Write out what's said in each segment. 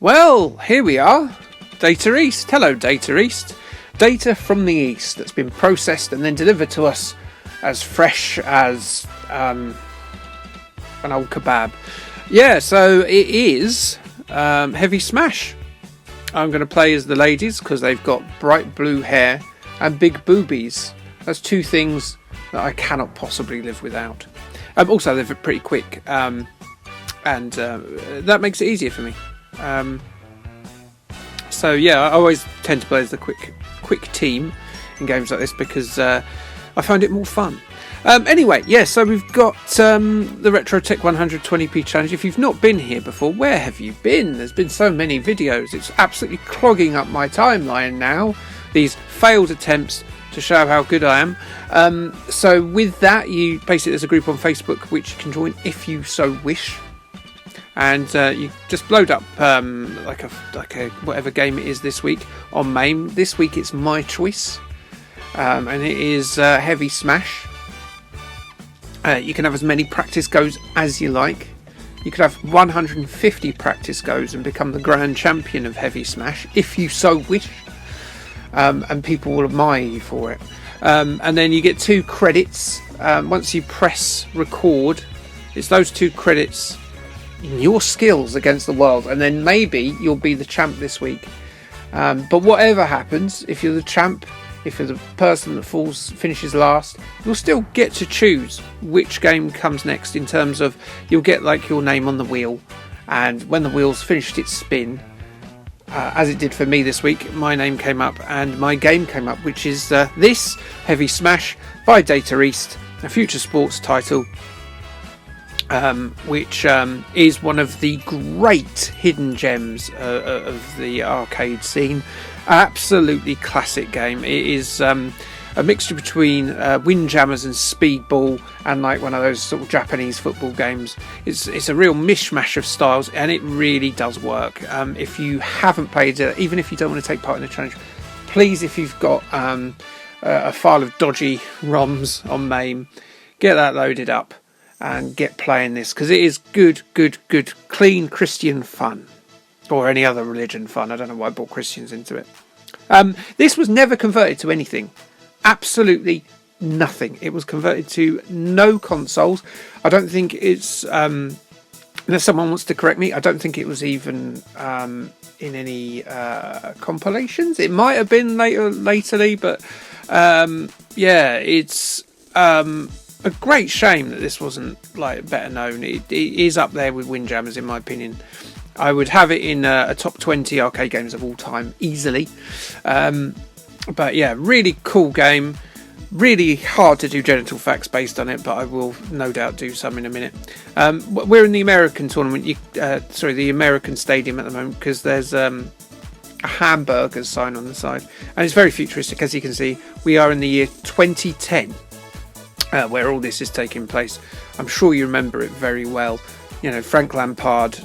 Well, here we are. Data East. Hello, Data East. Data from the East that's been processed and then delivered to us as fresh as an old kebab. Yeah, so it is Heavy Smash. I'm going to play as the ladies because they've got bright blue hair and big boobies. That's two things that I cannot possibly live without. Also, they're pretty quick, and that makes it easier for me. So yeah, I always tend to play as the quick team in games like this because I find it more fun. Anyway, yeah, so we've got the Retro Tech 120p challenge. If you've not been here before, where have you been? There's been so many videos. It's absolutely clogging up my timeline now. These failed attempts to show how good I am. So with that, there's a group on Facebook which you can join if you so wish. And you just load up like a whatever game it is this week on MAME. This week it's my choice, and it is Heavy Smash. You can have as many practice goes as you like. You could have 150 practice goes and become the grand champion of Heavy Smash if you so wish, and people will admire you for it. And then you get 2 credits once you press record. It's those 2 credits. Your skills against the world, and then maybe you'll be the champ this week. But whatever happens, if you're the champ, if you're the person that finishes last, you'll still get to choose which game comes next. In terms of, you'll get like your name on the wheel, and when the wheel's finished its spin, as it did for me this week, my name came up and my game came up, which is this Heavy Smash by Data East, a future sports title. Which is one of the great hidden gems of the arcade scene. Absolutely classic game. It is a mixture between Windjammers and Speedball, and like one of those sort of Japanese football games. It's a real mishmash of styles, and it really does work. If you haven't played it, even if you don't want to take part in the challenge, please, if you've got a file of dodgy ROMs on MAME, get that loaded up and get playing this, because it is good, clean Christian fun, or any other religion fun. I don't know why I brought Christians into it. This was never converted to anything, absolutely nothing. It was converted to no consoles. I don't think it's, unless someone wants to correct me, I don't think it was even in any compilations. It might have been latterly, but yeah, it's a great shame that this wasn't like better known. It is up there with Windjammers in my opinion. I would have it in a top 20 arcade games of all time easily. But yeah, really cool game. Really hard to do genital facts based on it, but I will no doubt do some in a minute. We're in the American tournament, the American stadium at the moment, because there's a hamburger sign on the side, and it's very futuristic. As you can see, we are in the year 2010. Where all this is taking place. I'm sure you remember it very well. You know, Frank Lampard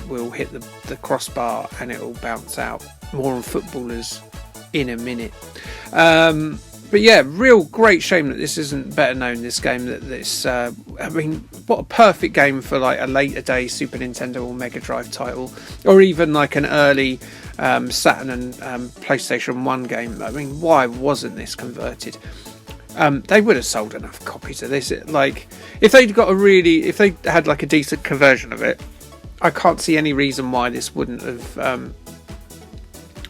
will hit the crossbar and it will bounce out. More on footballers in a minute. But yeah, real great shame that this isn't better known, this game. I mean, what a perfect game for like a later day Super Nintendo or Mega Drive title, or even like an early Saturn and PlayStation 1 game. I mean, why wasn't this converted? They would have sold enough copies of this. Like, if they had like a decent conversion of it, I can't see any reason why this wouldn't have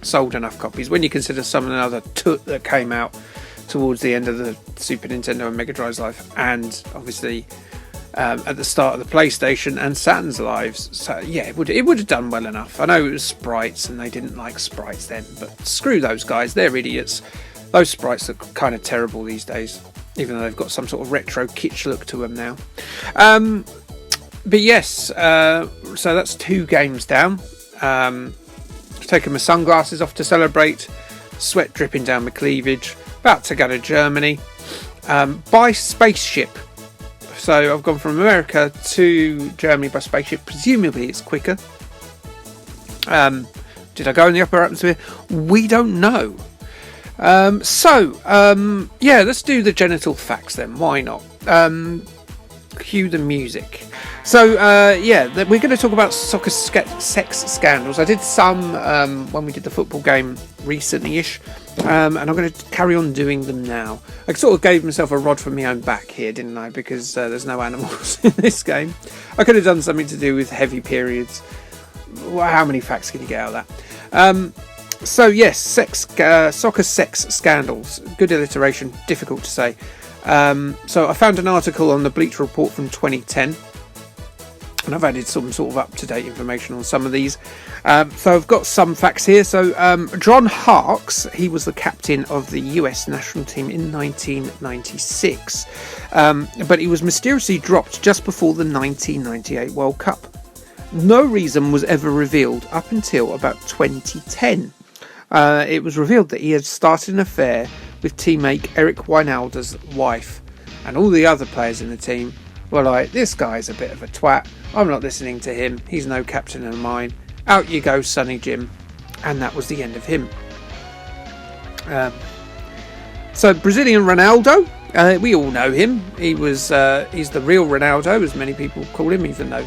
sold enough copies. When you consider some of the other toot that came out towards the end of the Super Nintendo and Mega Drive's life, and obviously at the start of the PlayStation and Saturn's lives. So yeah, it would have done well enough. I know it was sprites and they didn't like sprites then, but screw those guys, they're idiots. Those sprites are kind of terrible these days, even though they've got some sort of retro kitsch look to them now. But yes, so that's 2 games down. Taking my sunglasses off to celebrate, sweat dripping down my cleavage, about to go to Germany by spaceship. So I've gone from America to Germany by spaceship. Presumably it's quicker. Did I go in the upper atmosphere? We don't know. Yeah, let's do the genital facts then. Why not? Cue the music. So, we're going to talk about soccer sex scandals. I did some when we did the football game recently-ish, and I'm going to carry on doing them now. I sort of gave myself a rod from my own back here, didn't I? Because there's no animals in this game. I could have done something to do with heavy periods. Well, how many facts can you get out of that? So, yes, soccer sex scandals. Good alliteration, difficult to say. So I found an article on the Bleacher Report from 2010, and I've added some sort of up-to-date information on some of these. So I've got some facts here. So John Harkes, he was the captain of the US national team in 1996, but he was mysteriously dropped just before the 1998 World Cup. No reason was ever revealed up until about 2010. It was revealed that he had started an affair with teammate Eric Wijnaldum's wife, and all the other players in the team were like, this guy's a bit of a twat, I'm not listening to him, he's no captain of mine, out you go Sonny Jim, and that was the end of him. So Brazilian Ronaldo, we all know him, he's the real Ronaldo, as many people call him, even though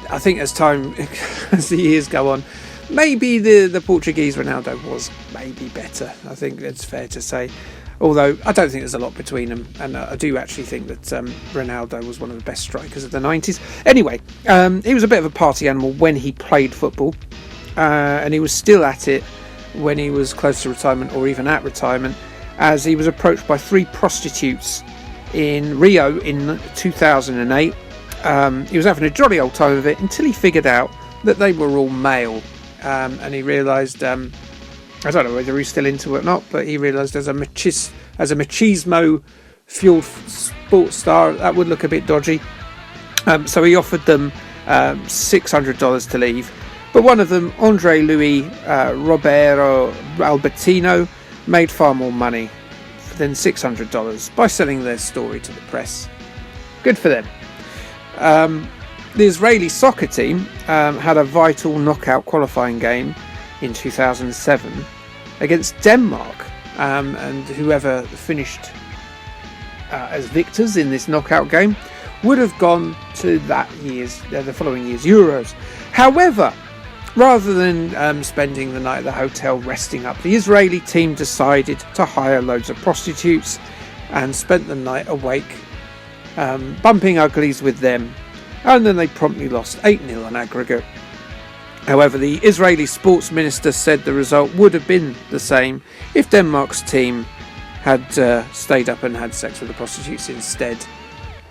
I think as the years go on, maybe the Portuguese Ronaldo was maybe better. I think that's fair to say. Although I don't think there's a lot between them. And I do actually think that Ronaldo was one of the best strikers of the 90s. Anyway, he was a bit of a party animal when he played football. And he was still at it when he was close to retirement or even at retirement, as he was approached by 3 prostitutes in Rio in 2008. He was having a jolly old time of it until he figured out that they were all male. And he realised, I don't know whether he's still into it or not, but he realised as a machismo-fueled sports star, that would look a bit dodgy. So he offered them $600 to leave. But one of them, Andre Louis Roberto Albertino, made far more money than $600 by selling their story to the press. Good for them. The Israeli soccer team had a vital knockout qualifying game in 2007 against Denmark, and whoever finished as victors in this knockout game would have gone to the following year's Euros. However, rather than spending the night at the hotel resting up, the Israeli team decided to hire loads of prostitutes and spent the night awake, bumping uglies with them. And then they promptly lost 8-0 on aggregate. However, the Israeli sports minister said the result would have been the same if Denmark's team had stayed up and had sex with the prostitutes instead.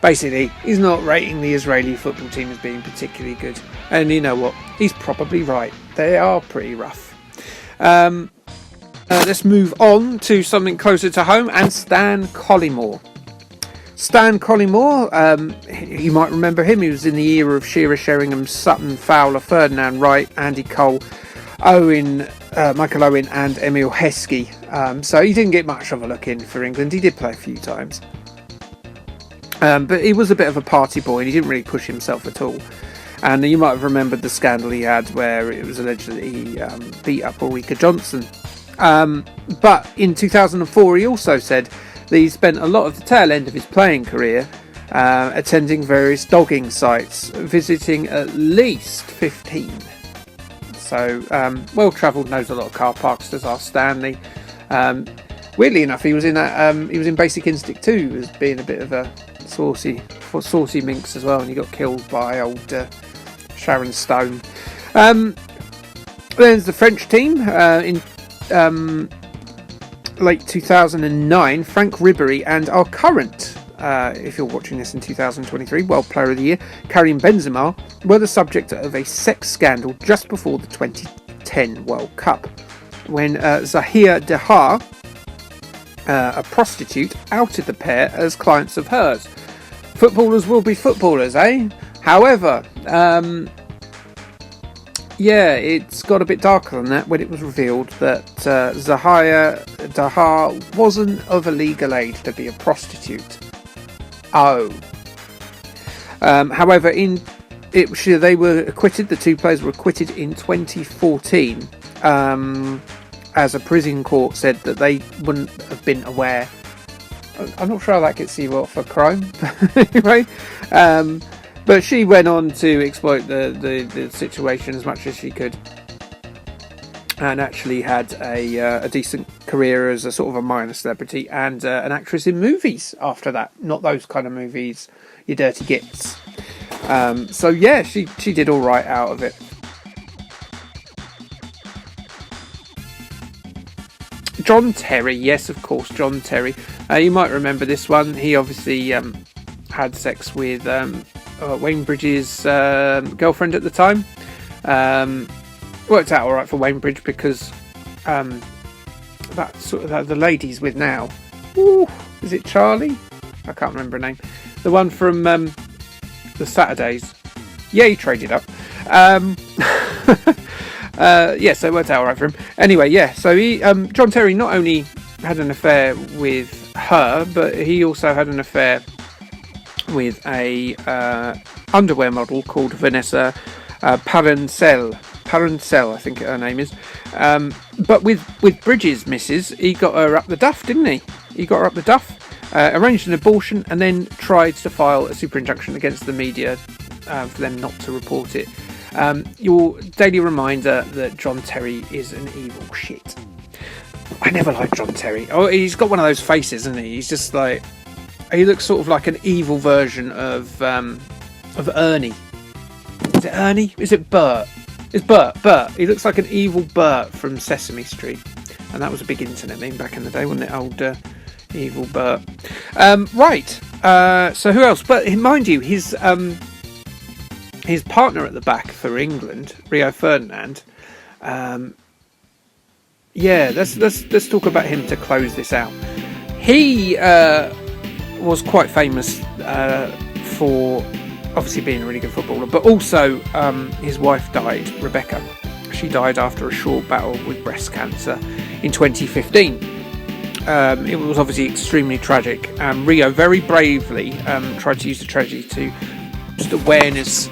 Basically, he's not rating the Israeli football team as being particularly good. And you know what? He's probably right. They are pretty rough. Let's move on to something closer to home, and Stan Collymore. Stan Collymore, you might remember him. He was in the era of Shearer, Sheringham, Sutton, Fowler, Ferdinand Wright, Andy Cole, Michael Owen and Emil Heskey. So he didn't get much of a look in for England. He did play a few times. But he was a bit of a party boy and he didn't really push himself at all. And you might have remembered the scandal he had where it was alleged that he beat up Ulrika Johnson. But in 2004 he also said that he spent a lot of the tail end of his playing career attending various dogging sites, visiting at least 15. So well travelled, knows a lot of car parks, does our Stanley. Weirdly enough, he was in that. He was in Basic Instinct 2 as being a bit of a saucy minx as well, and he got killed by old Sharon Stone. There's the French team in late 2009. Frank Ribéry and our current, if you're watching this in 2023, World Player of the Year, Karim Benzema, were the subject of a sex scandal just before the 2010 World Cup, when Zahir Dehar, a prostitute, outed the pair as clients of hers. Footballers will be footballers, eh? However, it's got a bit darker than that when it was revealed that Zahir Dehar wasn't of a legal age to be a prostitute. However, they were acquitted. The two players were acquitted in 2014, as a prison court said that they wouldn't have been aware I'm not sure how that gets you off a crime. Anyway, but she went on to exploit the situation as much as she could, and actually had a decent career as a sort of a minor celebrity and an actress in movies after that. Not those kind of movies, your dirty gits. So yeah, she did all right out of it. John Terry, yes, of course, John Terry. You might remember this one. He obviously had sex with Wayne Bridge's girlfriend at the time. Worked out all right for Wayne Bridge because that sort of the lady he's with now. Ooh, is it Charlie? I can't remember her name. The one from the Saturdays. Yeah, he traded up. Yeah, so it worked out all right for him. Anyway, yeah, so he, John Terry not only had an affair with her, but he also had an affair with a underwear model called Vanessa Parancel, I think her name is. But with Bridges' missus, he got her up the duff, didn't he? He got her up the duff, arranged an abortion, and then tried to file a super injunction against the media for them not to report it. Your daily reminder that John Terry is an evil shit. I never liked John Terry. Oh, he's got one of those faces, isn't he? He's just like, he looks sort of like an evil version of Ernie. Is it Ernie? Is it Bert? It's Bert. Bert. He looks like an evil Bert from Sesame Street, and that was a big internet meme back in the day, wasn't it? Old evil Bert. Right. So who else? But mind you, his partner at the back for England, Rio Ferdinand. Yeah, let's talk about him to close this out. He was quite famous for obviously being a really good footballer, but also his wife died, Rebecca. She died after a short battle with breast cancer in 2015. It was obviously extremely tragic. Rio very bravely tried to use the tragedy to just awareness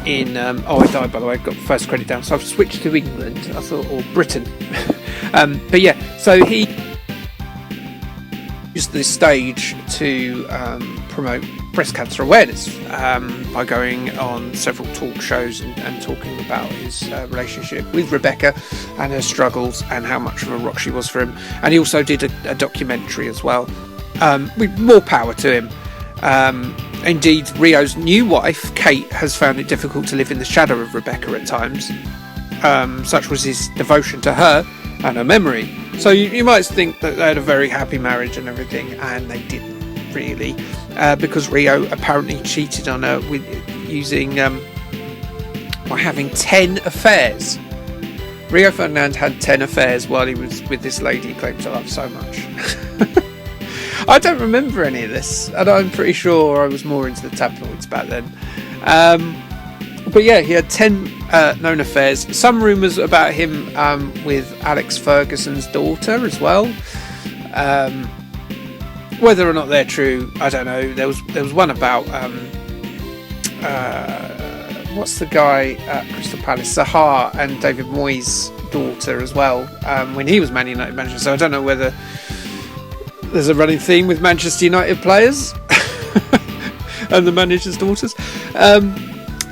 in I died, by the way. I got first credit down, so I've switched to England, I thought, or Britain. But yeah, so he used the stage to promote breast cancer awareness by going on several talk shows and talking about his relationship with Rebecca and her struggles and how much of a rock she was for him. And he also did a documentary as well, with more power to him. Indeed, Rio's new wife, Kate, has found it difficult to live in the shadow of Rebecca at times. Such was his devotion to her and her memory. So you might think that they had a very happy marriage and everything, and they didn't really, because Rio apparently cheated on her with by having 10 affairs. Rio Ferdinand had 10 affairs while he was with this lady he claimed to love so much. I don't remember any of this, and I'm pretty sure I was more into the tabloids back then. But yeah, he had 10 known affairs. Some rumours about him with Alex Ferguson's daughter as well. Whether or not they're true, I don't know. There was one about what's the guy at Crystal Palace, Zaha, and David Moyes' daughter as well, when he was Man United manager. So I don't know whether there's a running theme with Manchester United players and the manager's daughters.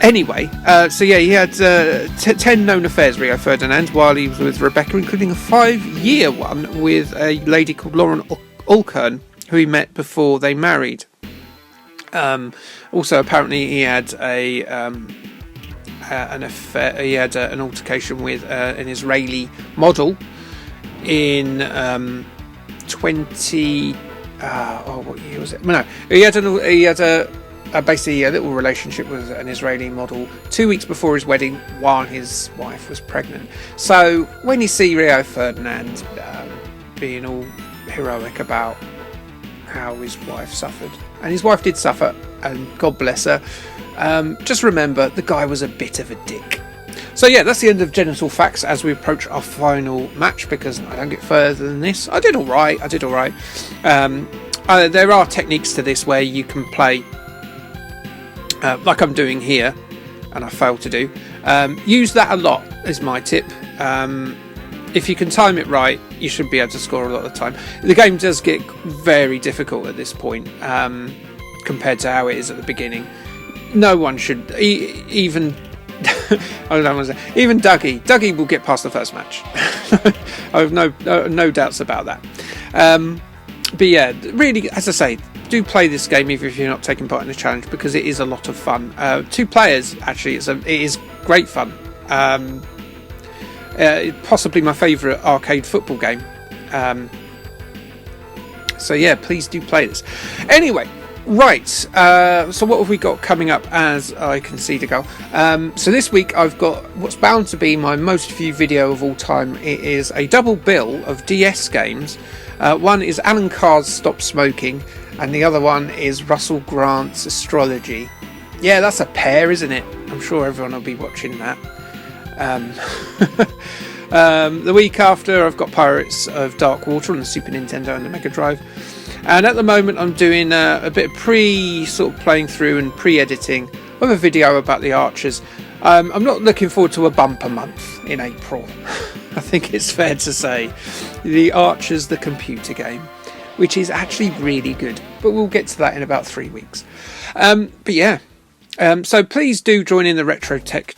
Anyway, so yeah, he had 10 known affairs, Rio Ferdinand, while he was with Rebecca, including a 5-year one with a lady called Lauren Alkern, who he met before they married. Also, apparently, he had an affair. He had an altercation with an Israeli model in 20. What year was it? No, he had basically a little relationship with an Israeli model 2 weeks before his wedding, while his wife was pregnant. So when you see Rio Ferdinand being all heroic about how his wife suffered, and his wife did suffer, and God bless her, just remember the guy was a bit of a dick. So yeah, that's the end of Genital Facts as we approach our final match, because I don't get further than this. I did all right. There are techniques to this where you can play like I'm doing here, and I failed to do. Use that a lot is my tip. if you can time it right, you should be able to score a lot of the time. The game does get very difficult at this point, compared to how it is at the beginning. No one should, even I don't want to say, even Dougie will get past the first match. I have no doubts about that. But yeah, really, as I say, do play this game even if you're not taking part in the challenge, because it is a lot of fun. 2 players, actually, it is great fun. Possibly my favourite arcade football game. So yeah, please do play this. Anyway, right, so what have we got coming up as I can see to go? So this week I've got what's bound to be my most viewed video of all time. It is a double bill of DS games. One is Alan Carr's Stop Smoking, and the other one is Russell Grant's Astrology. Yeah, that's a pair, isn't it? I'm sure everyone will be watching that. The week after, I've got Pirates of Dark Water on the Super Nintendo and the Mega Drive. And at the moment, I'm doing a bit of playing through and pre-editing of a video about the Archers. I'm not looking forward to a bumper month in April. I think it's fair to say. The Archers, the computer game, which is actually really good. But we'll get to that in about 3 weeks. But yeah. So please do join in the Retro Tech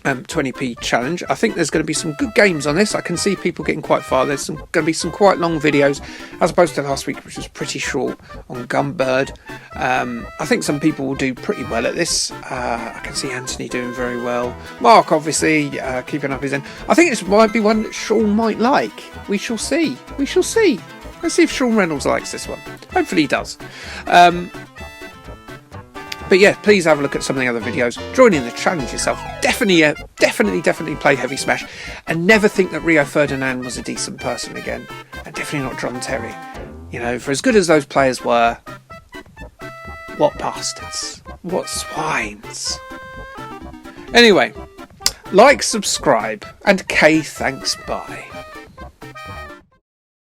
20p challenge. I think there's going to be some good games on this. I can see people getting quite far. There's going to be some quite long videos, as opposed to last week, which was pretty short, on Gunbird. I think some people will do pretty well at this. I can see Anthony doing very well. Mark, obviously, keeping up his end. I think this might be one that Sean might like. We shall see. Let's see if Sean Reynolds likes this one. Hopefully he does. But yeah, please have a look at some of the other videos. Join in the challenge yourself. Definitely play Heavy Smash. And never think that Rio Ferdinand was a decent person again. And definitely not John Terry. You know, for as good as those players were, what bastards. What swines. Anyway, like, subscribe, and K, thanks, bye.